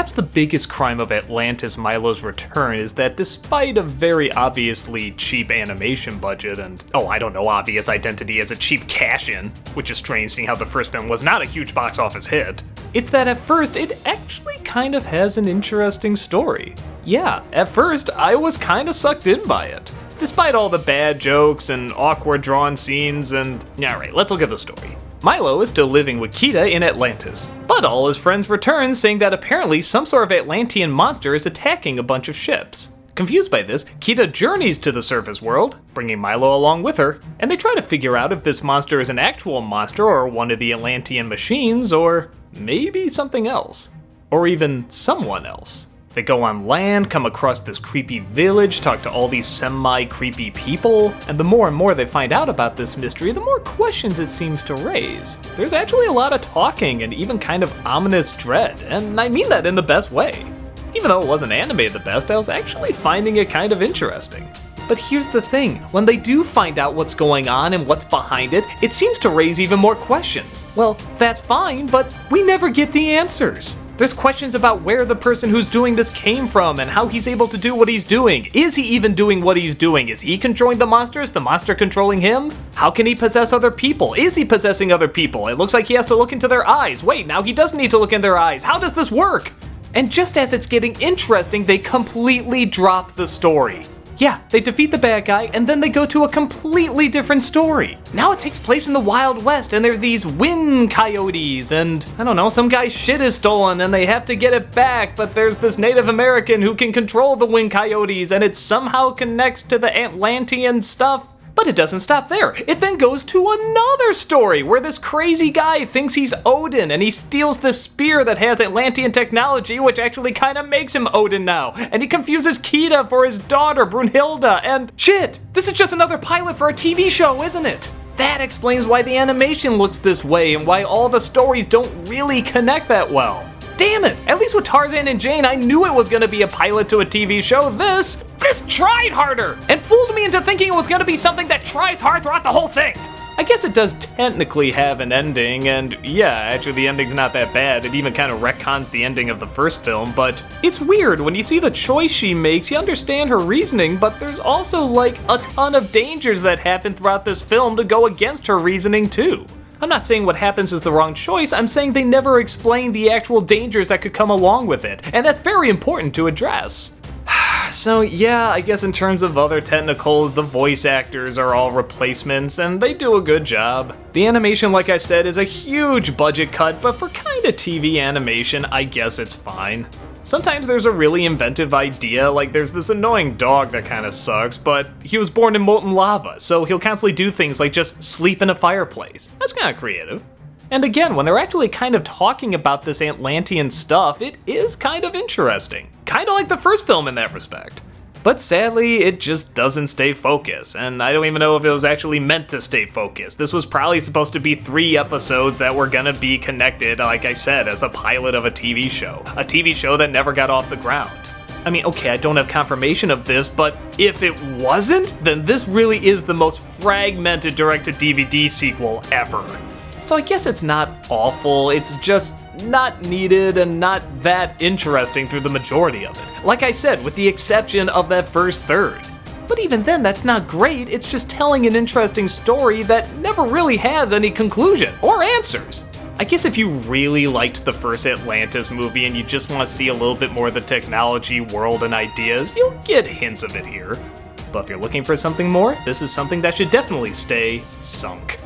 Perhaps the biggest crime of Atlantis Milo's return is that despite a very obviously cheap animation budget and, obvious identity as a cheap cash-in, which is strange seeing how the first film was not a huge box office hit, it's that at first it actually kind of has an interesting story. Yeah, at first I was kind of sucked in by it. Despite all the bad jokes and awkward drawn scenes and... Alright, let's look at the story. Milo is still living with Kita in Atlantis, but all his friends return saying that apparently some sort of Atlantean monster is attacking a bunch of ships. Confused by this, Kita journeys to the surface world, bringing Milo along with her, and they try to figure out if this monster is an actual monster or one of the Atlantean machines, or maybe something else. Or even someone else. They go on land, come across this creepy village, talk to all these semi-creepy people, and the more and more they find out about this mystery, the more questions it seems to raise. There's actually a lot of talking and even kind of ominous dread, and I mean that in the best way. Even though it wasn't animated the best, I was actually finding it kind of interesting. But here's the thing, when they do find out what's going on and what's behind it, it seems to raise even more questions. Well, that's fine, but we never get the answers. There's questions about where the person who's doing this came from and how he's able to do what he's doing. Is he even doing what he's doing? Is he controlling the monsters? The monster controlling him? How can he possess other people? Is he possessing other people? It looks like he has to look into their eyes. Wait, now he does need to look in their eyes. How does this work? And just as it's getting interesting, they completely drop the story. Yeah, they defeat the bad guy, and then they go to a completely different story. Now it takes place in the Wild West, and there are these wind coyotes, and, some guy's shit is stolen, and they have to get it back, but there's this Native American who can control the wind coyotes, and it somehow connects to the Atlantean stuff. But it doesn't stop there. It then goes to another story where this crazy guy thinks he's Odin and he steals this spear that has Atlantean technology, which actually kind of makes him Odin now. And he confuses Kita for his daughter, Brunhilde, and shit, this is just another pilot for a TV show, isn't it? That explains why the animation looks this way and why all the stories don't really connect that well. Damn it! At least with Tarzan and Jane, I knew it was gonna be a pilot to a TV show. This tried harder and fooled me into thinking it was gonna be something that tries hard throughout the whole thing. I guess it does technically have an ending, and yeah, actually the ending's not that bad. It even kind of retcons the ending of the first film, but it's weird. When you see the choice she makes, you understand her reasoning, but there's also like a ton of dangers that happen throughout this film to go against her reasoning too. I'm not saying what happens is the wrong choice, I'm saying they never explain the actual dangers that could come along with it, and that's very important to address. So yeah, I guess in terms of other technicals, the voice actors are all replacements, and they do a good job. The animation, like I said, is a huge budget cut, but for kinda TV animation, I guess it's fine. Sometimes there's a really inventive idea, like there's this annoying dog that kinda sucks, but he was born in molten lava, so he'll constantly do things like just sleep in a fireplace. That's kinda creative. And again, when they're actually kind of talking about this Atlantean stuff, it is kind of interesting. Kinda like the first film in that respect. But sadly, it just doesn't stay focused, and I don't even know if it was actually meant to stay focused. This was probably supposed to be 3 episodes that were gonna be connected, like I said, as a pilot of a TV show. A TV show that never got off the ground. I mean, okay, I don't have confirmation of this, but if it wasn't, then this really is the most fragmented direct-to-DVD sequel ever. So I guess it's not awful, it's just not needed and not that interesting through the majority of it. Like I said, with the exception of that first third. But even then, that's not great, it's just telling an interesting story that never really has any conclusion or answers. I guess if you really liked the first Atlantis movie and you just want to see a little bit more of the technology, world, and ideas, you'll get hints of it here. But if you're looking for something more, this is something that should definitely stay sunk.